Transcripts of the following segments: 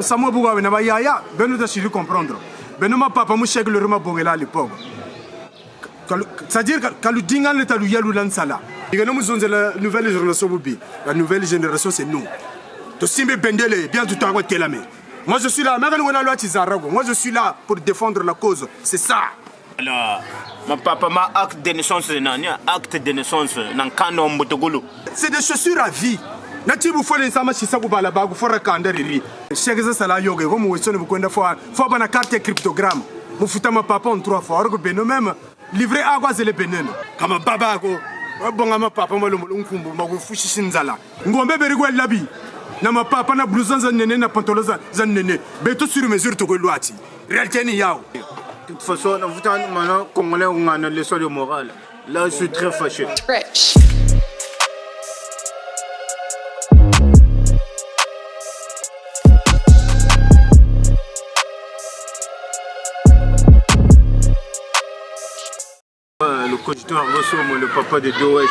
Samoa Bougawe na yaya, ben nous a comprendre. Ben ma papa mou chèque le rema bongela à l'époque. C'est-à-dire que le dingan est à l'ouyalou lansala. Et nous sommes la nouvelle génération Boubi. La nouvelle génération c'est nous. De Simbe Bendele, bien tout à l'heure. Moi je suis là, moi je suis là pour défendre la cause. C'est ça. Alors, mon papa m'a acte de naissance, acte de naissance, c'est des chaussures à vie. Nati bu fole sama shi sabu bala bagu fora kanda riri. Shegeza sala yoga comme wesone bu kwenda fo bana carte cryptogramme. Mu futa ma papa on 3 fois orgo beno même livrer agwa zele beneno. Kama baba ko bonga ma papa malo nkumbu magu fushi shinzala. Ngombe berigwe labi. Na ma papa na blouson za nene na pantalon za nene. Beto sur mesure to ko loati. Réalité ni yao. De toute façon, vous avez maintenant Congolais on a une leçon de morale. Là, je suis très fâché. Le cogiteur ressemble le papa de Dowesh.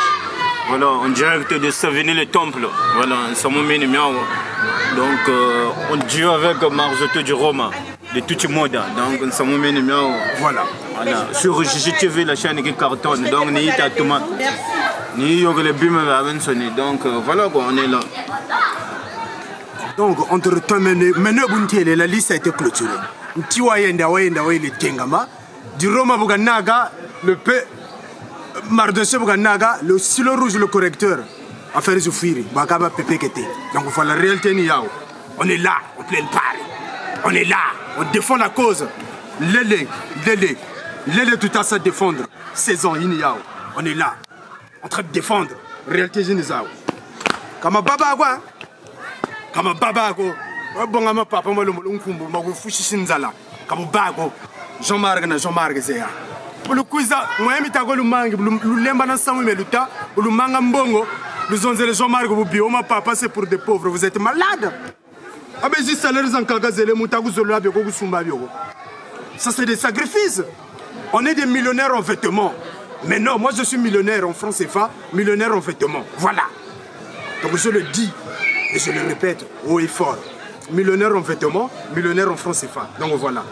Voilà, en direct de Savigny le temple. Voilà, ça m'a mis miao. Donc, on dit avec Marzoto du Roma. De tout le monde, donc ça m'a mis miao. Voilà. Sur JGTV, la chaîne qui cartonne, donc ni tatouman, ni yoga le bim avec sonné. Donc voilà quoi, on est là. Donc entre temps maintenant buntiele la liste a été clôturée. Ntiwa yenda le tengama, du Roma Buganaga, le P Mardoshe Buganaga, le silo rouge le correcteur, à faire souffrir, Bagaba Pepe Kete. Donc voilà la réalité ni yao. On est là, en pleine Paris. On est là, on défend la cause. Lélé, tout à ça défendre. Saison Inyao. On est là, en train de défendre. Réalité Génisao. Kama baba quoi? Kama baba quoi? Bon, ma papa, moi, le mouloumfumbu, ma fouchi shinzala. Kama bago. Jean-Marc Zéa. Pour le cousin, moi, je suis le mangue, le lembana samu meluta, le manga mbongo, le zonzele Jean-Marc Boubi, ma papa, c'est pour des pauvres. Vous êtes malades. Ça c'est des sacrifices. On est des millionnaires en vêtements. Mais non, moi je suis millionnaire en francs CFA, millionnaire en vêtements. Voilà. Donc je le dis et je le répète haut et fort. Millionnaire en vêtements, millionnaire en francs CFA. Donc voilà.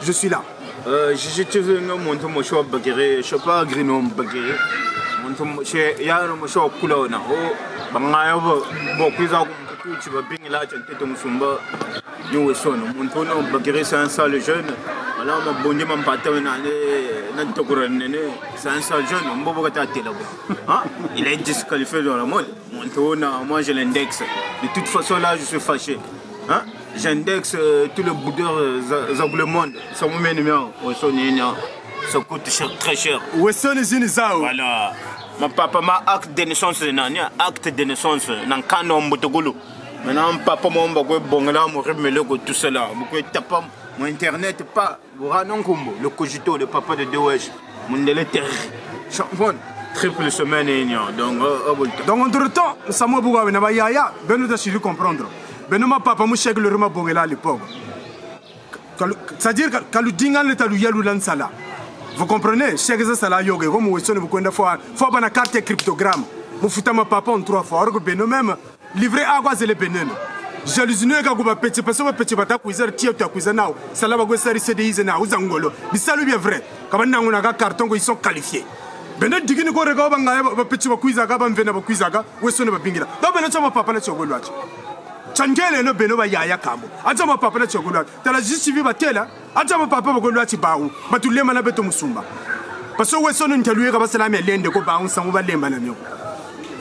Je suis là. Je te veux mon choix bagéré, je ne sais pas grinom bagéré. Mon choix, il y a un choix couleur. Bangaya beaucoup tu vas bien là tu te musumba yo son mon tono bagere c'est un sale jeune alors ma bonne ma pata na tokura nene c'est un sale jeune on va pas là hein il est disqualifié dans la mode mon tono moi je l'indexe de toute façon là je suis fâché hein j'indexe tout le boudeur le monde ça me met numéro ça coûte cher, très cher voilà. Mon papa m'a acte de naissance, acte de naissance, nan kano mbotogolo. Maintenant, papa m'a dit bongala mo remele ko tout cela. Beaucoup taper mon internet pas non combo. Le cogito, le papa de Dowesh, mon déléter. Champion, triple semaine et donc entre temps, Samoa Bougawe na yaya, ben nous a comprendre. Ben ma papa mou chèque le rema bongela à l'époque. C'est-à-dire que le dingan est à l'ouyalou lansala. Vous comprenez? Chaque sala yoga, comme vous savez, vous pouvez faut bana carte cryptogramme. Vous foutez ma papa en 3 fois, orgo beno même livrer agwa zele beneno. Jalousie ka kuba petit parce que petit bata kuizer tia ta kuiza nao. Sala ba go sari CDI zena uzangolo. Bisalu bien vrai. Kaba nanguna ka carton ils sont qualifiés. Beno digini ko rega ba ngaya ba petit ba kuiza ka ba mvena ba kuiza ka wesone ba bingila. Do beno chama papa na chogolo achi. Changele no beno ba yaya kambo. Acha ma papa na chogolo. Tala justifier ba tela. Acha ma papa ba golo achi baou. Batulema na beto musumba. Parce que wesone ntaluye ka ba salame lende ko baou sango ba lemba na myo.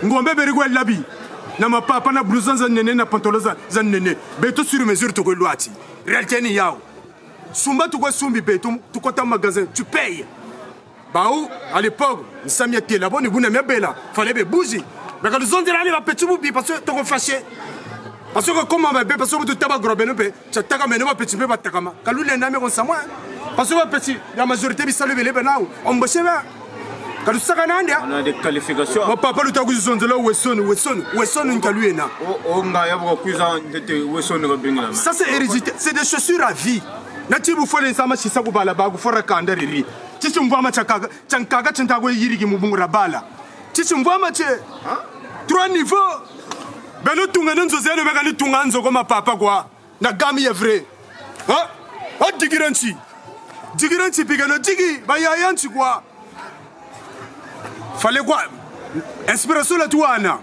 Ngombe berigwe labi. Na ma papa na blouson za nene na pantalon za nene. Beto sur mesure to ko loati. Réalité ni yao. Sumba tu ko sumbi beto tu ko ta magasin tu payes. Baou à l'époque, nous sommes là là-bas, nous sommes là, fallait be bouger. Mais quand nous sommes là, les petits boubi parce que tu es fâché. Parce que comment on va parce que tu tabac gros ben tu tabac mais nous petit peu pas takama. Quand nous les n'amène comme ça moi. Parce que petit, la majorité bi salut les benao. On bosse là. Quand nous sommes là, on a des qualifications. Mon papa le tagu sont là Wesson nkalu ena. Oh ngaya ba kuiza ndete Wesson ngabingila. Ça c'est hérédité, c'est des chaussures à vie. Nati bu fole sama chisa ku bala ba ku fora kanda riri. Chichi mvama chankaga chantago yirigi mubungura bala. Chichi mvama che 3 niveaux. Beno tunga nzoze le meka ni tunga nzoko ma papa quoi. Na gami est vrai. Hein? Ah digiranchi. Digiranchi pigano digi ba yayanchi quoi. Fallait quoi? Inspiration la touana.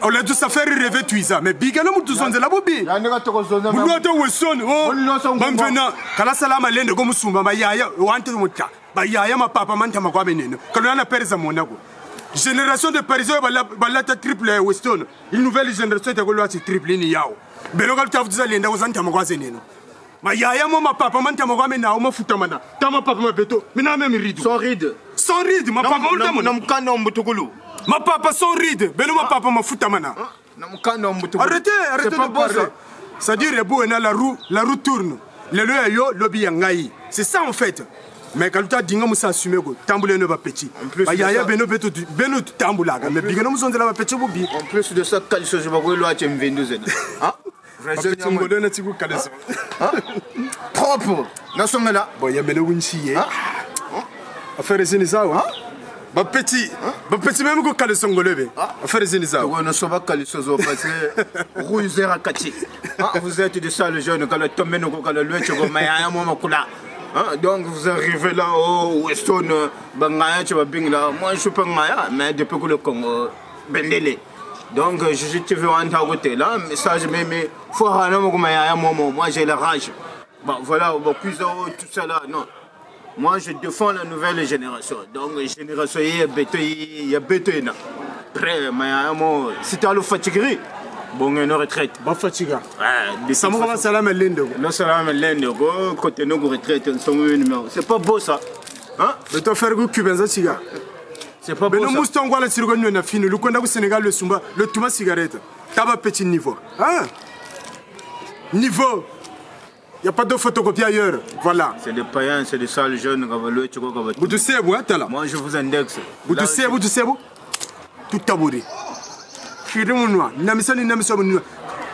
On a dû se faire rêver tuisa mais bigano mutu zonze la bobi. Yandika toko zonze. Muloto wesson oh. Bamfena kala salama lende ko musumba ba yaya wante mutta. Ba yaya ma papa manta makwa beneno. Kalona perza monako. Génération de Parisiens, balata triple Weston. Une nouvelle génération de Gaulois triple ni yao. Belogal taf disa lenda kozanta magwazeneno. Ma yaya mo ma papa manta magwamena o mafutamana. Tama papa ma beto. Mina même ride. Sans ride. Sans ride, ma papa ultamo. Namkanda mbutugulu. Ma papa sans ride. Beno ma papa ma futamana. Namkanda mbutugulu. Arrêtez, arrêtez de parler. C'est-à-dire la roue tourne. Le loyo yo lobi yangai. C'est ça en fait. Mais quand tu as dit que tu as assumé que tu as petit. Il y a beno tambula. Mais bien nous sommes de la petit bobi. En plus de ça, quand je vais voir tu me 22 ans. Propre. Nous sommes là. Bon, il y a beno winchi. Affaire c'est ça. Ba petit même que kale songolebe. Affaire c'est ça. Nous sommes pas kale sozo parce que ruiser à kati. Vous êtes de ça le jeune quand le tomber nous quand le lui tu go mais à un moment kula. Donc vous arrivez là au Weston, Bangaya, tu vas bien là. Moi je suis pas Maya, mais depuis que le Congo, Bendele. Donc je te veux en côté là, message mais faut moi j'ai la rage. Bon voilà, tout ça là, non. Moi je défends la nouvelle génération. Donc génération il y a béton. Après, si tu as le fatigué. Bon, une retraite. Pas fatigué. Ça m'a commencé à la melendo. Non, ça la melendo. Côté nos retraites, c'est pas beau ça. Hein? Mais tu as fait un cubain, ça, cigarette. C'est pas beau. Mais nous moustons quoi la cigarette, nous, on a fini. Le Congo, Sénégal, le Sumba, le Touma cigarette. T'as un petit niveau. Hein? Niveau. Il n'y a pas de photocopie ailleurs. Voilà. C'est des païens, c'est des sales jeunes. Vous te savez, moi, t'as là. Moi, je vous indexe. Vous te savez, tout tabouré. Firimounois, namisoni namisoni.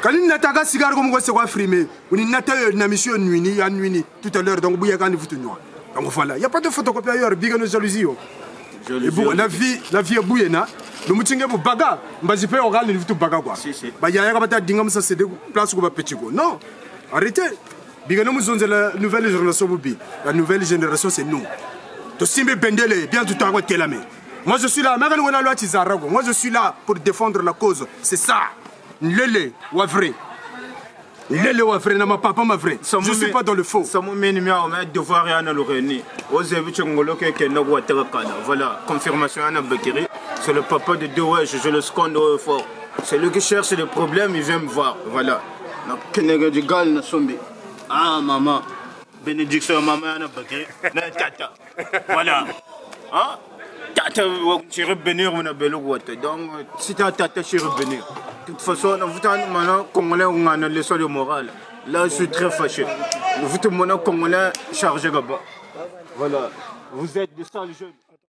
Quand il n'a pas cigare comme quoi c'est quoi frimer, on n'a pas namisoni nuini, à nuini, tout à l'heure, donc bouillard quand il faut noir. Donc voilà, il n'y a pas de photocopie ailleurs, big nos jalousie. Et bon, la vie est bouillena. Le moutingue pour baga, mais je peux oral il faut baga quoi. Bah il y a un bataille dingam ça c'est des places où va petit go. Non, arrêtez. Big nous sommes la nouvelle génération bobi. La nouvelle génération c'est nous. To simbe bendele bien tout temps à la main. Moi je suis là, moi je suis là pour défendre la cause. C'est ça. Lele ou vrai. Lele ou vrai, non ma papa ma vrai. Je ne suis pas dans le faux. Voilà, confirmation à Bakiri. C'est le papa de Douai, je le sconde au fort. C'est lui qui cherche des problèmes, il vient me voir. Voilà. Ah maman. Bénédiction maman à Bakiri. Voilà. Hein? Tata, tu revenir, on a belle ouate. Donc, si tu as tata, tu revenir. De toute façon, vous avez maintenant Congolais, on a une leçon de morale. Là, je suis très fâché. Vous êtes maintenant Congolais chargé là-bas. Voilà. Vous êtes des sales jeunes.